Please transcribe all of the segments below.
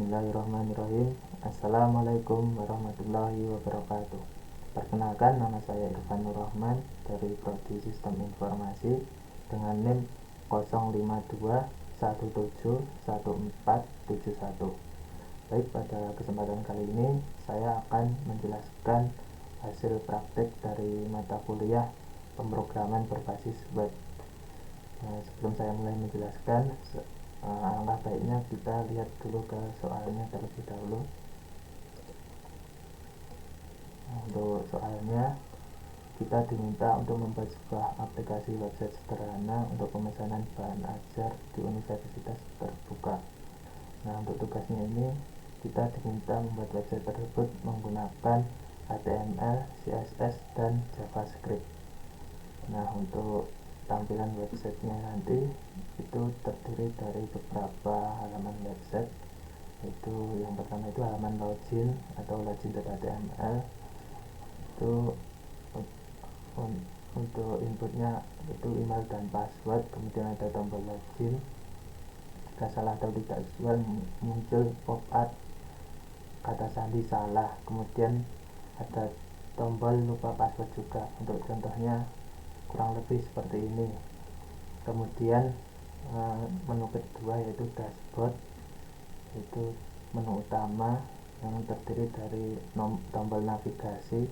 Bismillahirrahmanirrahim. Assalamualaikum warahmatullahi wabarakatuh. Perkenalkan, nama saya Irfan Nur Rahman dari Prodi Sistem Informasi dengan NIM 052171471. Baik, pada kesempatan kali ini saya akan menjelaskan hasil praktek dari mata kuliah pemrograman berbasis web. Sebelum saya mulai menjelaskan, alangkah baiknya kita lihat dulu ke soalnya terlebih dahulu. Untuk soalnya, kita diminta untuk membuat sebuah aplikasi website sederhana untuk pemesanan bahan ajar di universitas terbuka. Nah, untuk tugasnya ini kita diminta membuat website tersebut menggunakan HTML, CSS, dan JavaScript. Nah, untuk tampilan websitenya nanti itu terdiri dari beberapa halaman website, yaitu yang pertama itu halaman login atau login.html. Itu untuk inputnya itu email dan password, kemudian ada tombol login. Jika salah atau tidak sesuai muncul pop up kata sandi salah, kemudian ada tombol lupa password juga. Untuk contohnya kurang lebih seperti ini. Kemudian menu kedua yaitu dashboard, yaitu menu utama yang terdiri dari tombol navigasi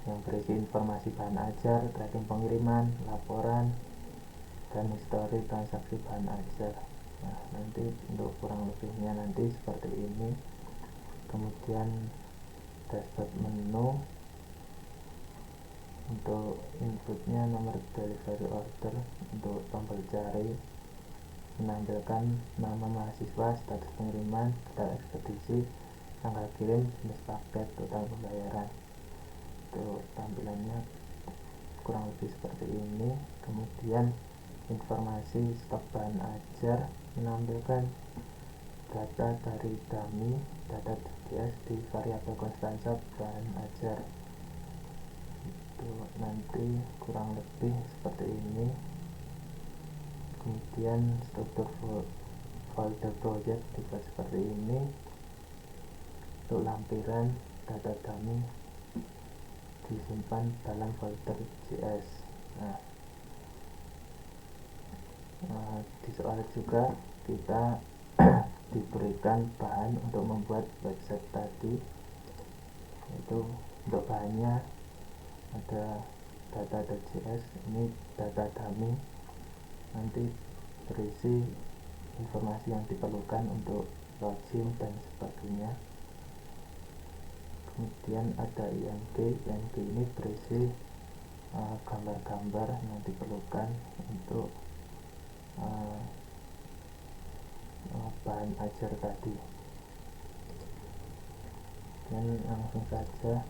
yang berisi informasi bahan ajar, tracking pengiriman, laporan, dan histori transaksi bahan ajar. Nah, nanti untuk kurang lebihnya nanti seperti ini. Kemudian dashboard menu, untuk inputnya nomor delivery order, untuk tombol cari menampilkan nama mahasiswa, status pengiriman, data ekspedisi, tanggal kirim, jenis paket, total pembayaran. Untuk tampilannya kurang lebih seperti ini. Kemudian informasi stok bahan ajar menampilkan data dari dummy, data DTS di variabel konstansa bahan ajar. Itu nanti kurang lebih seperti ini. Kemudian struktur folder project dibuat seperti ini. Untuk lampiran data dummy disimpan dalam folder JS. Di soal juga kita diberikan bahan untuk membuat website tadi, yaitu untuk bahannya ada data.js, ini data dummy, nanti berisi informasi yang diperlukan untuk login dan sebagainya. Kemudian ada img ini berisi gambar-gambar yang diperlukan untuk bahan ajar tadi. Dan langsung saja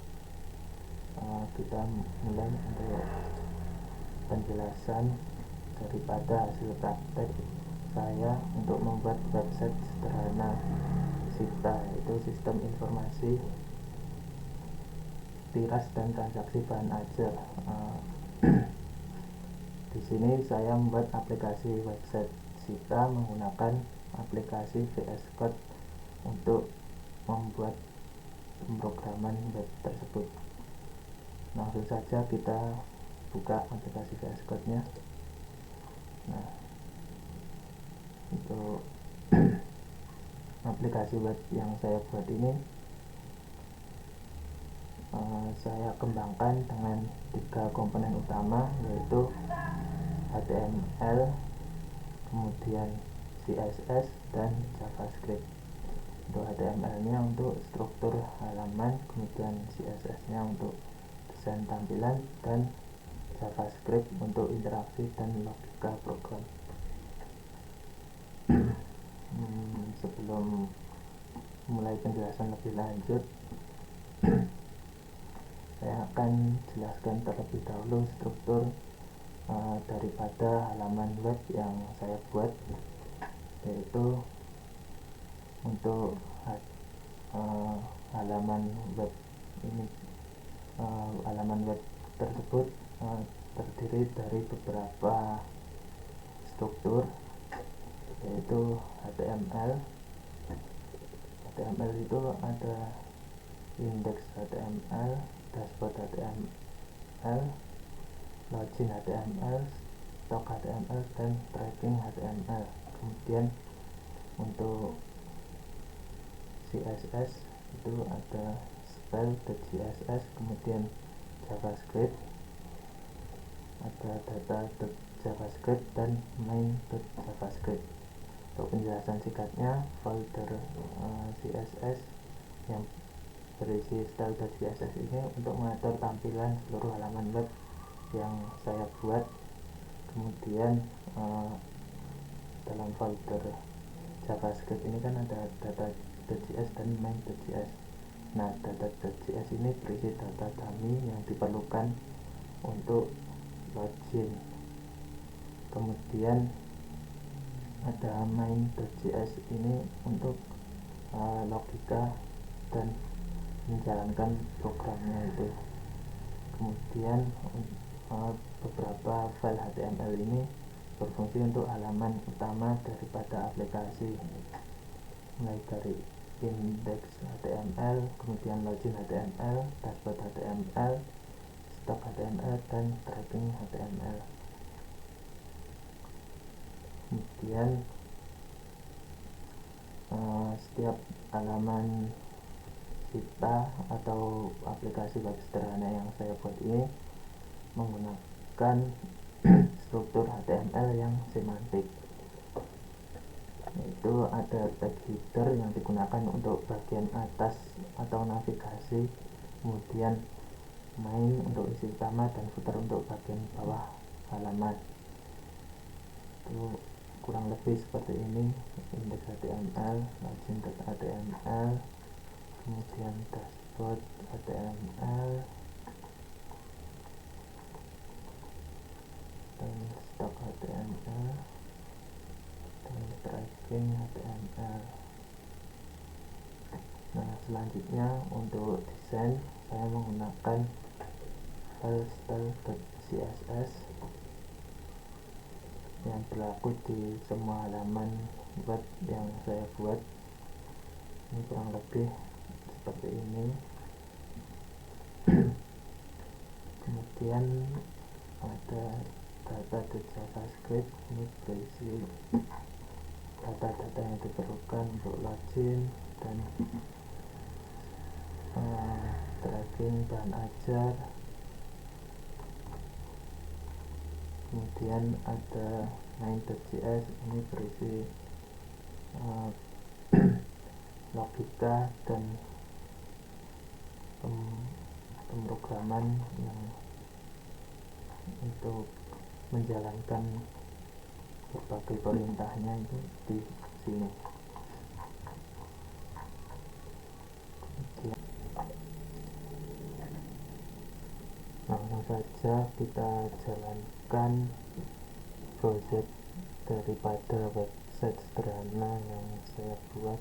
kita mulai untuk penjelasan daripada hasil praktek saya untuk membuat website sederhana SITA, yaitu sistem informasi tiras dan transaksi bahan ajar. Di sini saya membuat aplikasi website SITA menggunakan aplikasi VS Code untuk membuat pemrograman web tersebut. Langsung saja kita buka aplikasi VS Code-nya. Nah, untuk aplikasi web yang saya buat ini saya kembangkan dengan 3 komponen utama, yaitu HTML, kemudian CSS, dan JavaScript. Untuk HTML-nya untuk struktur halaman, kemudian CSS-nya untuk desain tampilan, dan JavaScript untuk interaksi dan logika program. Sebelum mulai penjelasan lebih lanjut, saya akan jelaskan terlebih dahulu struktur daripada halaman web yang saya buat, yaitu untuk halaman web ini. Halaman web tersebut terdiri dari beberapa struktur, yaitu HTML, HTML itu ada index HTML, dashboard HTML, login HTML, stok HTML, dan tracking HTML. Kemudian untuk CSS itu ada style.css, kemudian JavaScript, ada data.javascript, dan main.javascript. Untuk penjelasan singkatnya, folder CSS yang berisi style.css ini untuk mengatur tampilan seluruh halaman web yang saya buat. Kemudian dalam folder JavaScript ini kan ada data.js dan main.js. Nah, data.js ini berisi data dummy yang diperlukan untuk login. Kemudian ada main.js ini untuk logika dan menjalankan programnya itu. Kemudian beberapa file HTML ini berfungsi untuk halaman utama daripada aplikasi, mulai dari index HTML, kemudian login HTML, dashboard HTML, stok HTML, dan tracking HTML. Kemudian setiap halaman Cipta atau aplikasi web sederhana yang saya buat ini menggunakan struktur HTML yang semantik. Itu ada tag header yang digunakan untuk bagian atas atau navigasi, kemudian main untuk isi utama, dan footer untuk bagian bawah halaman. Itu kurang lebih seperti ini: index HTML, login HTML, kemudian dashboard HTML, dan stok HTML, dan tracking HTML. Nah, selanjutnya untuk desain saya menggunakan file style.css yang berlaku di semua halaman web yang saya buat. Ini kurang lebih seperti ini. Kemudian ada data.javascript, ini berisi data-data yang diperlukan untuk login dan tracking bahan ajar. Kemudian ada main.js, ini berisi logika dan pemrograman yang untuk menjalankan berbagai perintahnya itu di sini. Langsung saja kita jalankan project daripada website sederhana yang saya buat.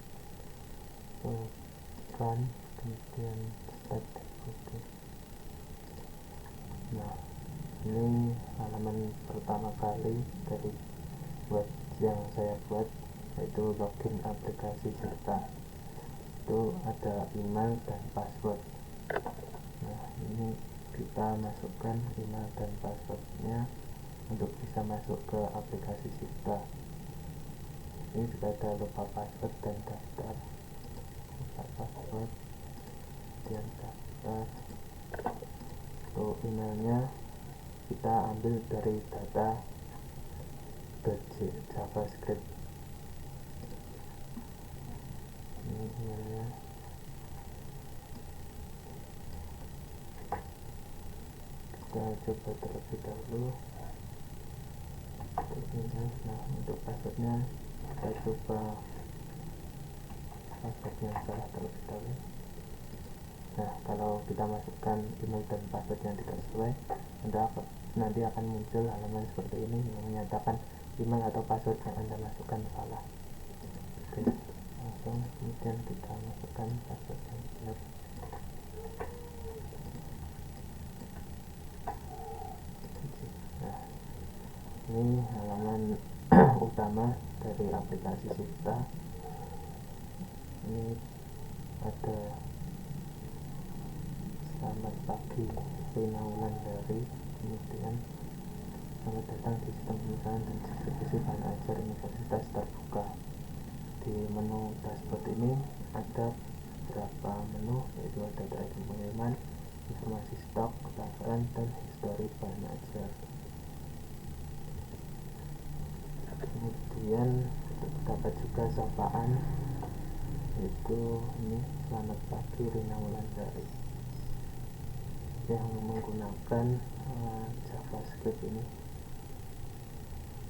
Run, kemudian start. Nah, ini halaman pertama kali dari web yang saya buat, yaitu login aplikasi Cipta. Itu ada email dan password. Nah, ini kita masukkan email dan passwordnya untuk bisa masuk ke aplikasi Cipta. Ini juga ada lupa password dan daftar. Lupa password dan daftar. Untuk emailnya kita ambil dari data .javascript. Ini emailnya. Kita coba terlebih dahulu. Nah, untuk passwordnya kita coba passwordnya salah terlebih dahulu. Nah, kalau kita masukkan email dan password yang tidak sesuai, nanti akan muncul halaman seperti ini yang menyatakan email atau password yang Anda masukkan salah. Oke, langsung kemudian kita masukkan password yang benar. Nah, ini halaman utama dari aplikasi Cipta. Ini ada selamat pagi Rina Wulandari, kemudian selamat datang di sistem pemisahan dan distribusi bahan ajar Universitas Terbuka. Di menu dashboard ini ada beberapa menu, yaitu ada tracking pengiriman, informasi stok, laporan, dan histori bahan ajar. Kemudian dapat juga sapaan, yaitu ini selamat pagi Rina Wulandari, yang menggunakan JavaScript ini.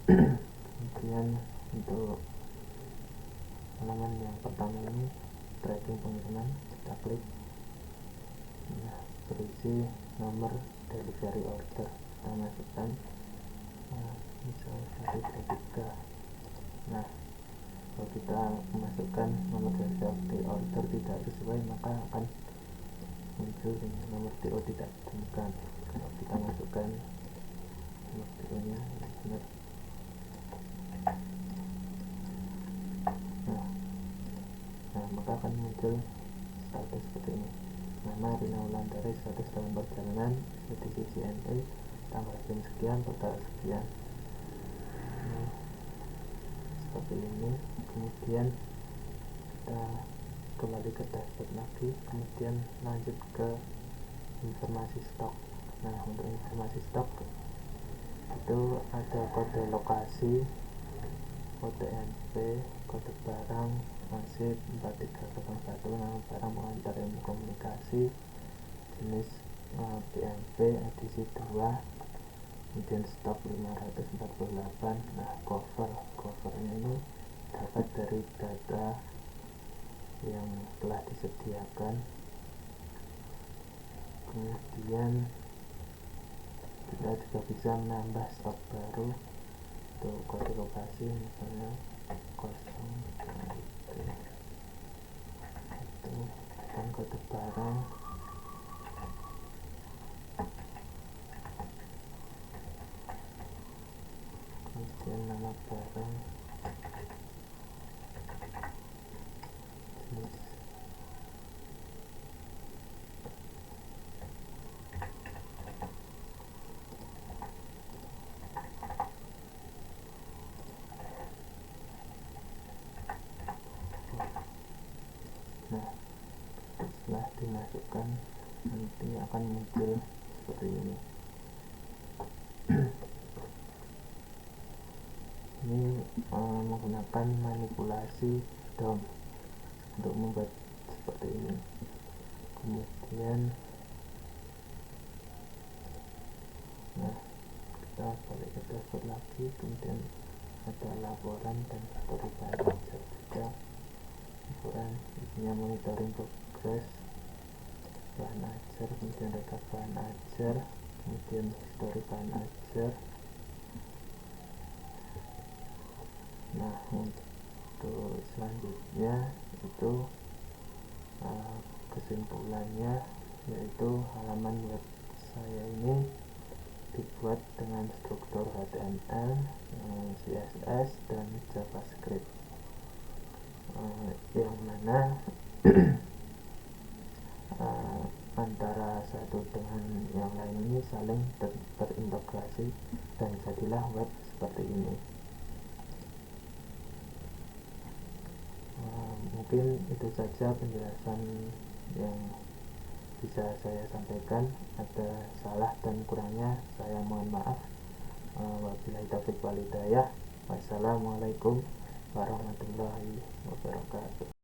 Kemudian untuk halaman yang pertama ini tracking pengiriman, kita klik, berisi nomor delivery order, kita masukkan misal 123. Nah, kalau kita memasukkan nomor delivery order tidak sesuai, maka akan muncul nomor DO tidak ditemukan. Kalau kita masukkan nomor DO nya benar. Nah, maka akan muncul status seperti ini: nama Rina Wulandari, status dalam perjalanan, ekspedisi CNE, tanggal jam sekian, total sekian. Nah, seperti ini. Kemudian kita kembali ke dashboard lagi, kemudian lanjut ke informasi stok. Nah, untuk informasi stok itu ada kode lokasi, kode NP, kode barang, nasib 4301, nama barang pengantar ilmu komunikasi, jenis BMP edisi 2, kemudian stok 548. Nah, covernya ini dapat dari data yang telah disediakan. Kemudian kita juga bisa menambah stok baru untuk kode lokasi, misalnya 0 itu, dan kode barang kemudian nama barang, jenis Nah, setelah dimasukkan nanti akan muncul seperti ini. Ini menggunakan manipulasi DOM untuk membuat seperti ini. Kemudian kita balik ke dashboard lagi, kemudian ada laporan dan histori bahan ajar juga. Laporan isinya monitoring progress bahan ajar, kemudian data bahan ajar, kemudian histori bahan ajar. Nah, untuk selanjutnya itu kesimpulannya, yaitu halaman web saya ini dibuat dengan struktur HTML, CSS, dan JavaScript, yang mana antara satu dengan yang lain ini saling terintegrasi, dan jadilah web seperti ini. Mungkin itu saja penjelasan yang bisa saya sampaikan. Ada salah dan kurangnya saya mohon maaf. Wabillahi taufiq wal hidayah. Wassalamualaikum warahmatullahi wabarakatuh.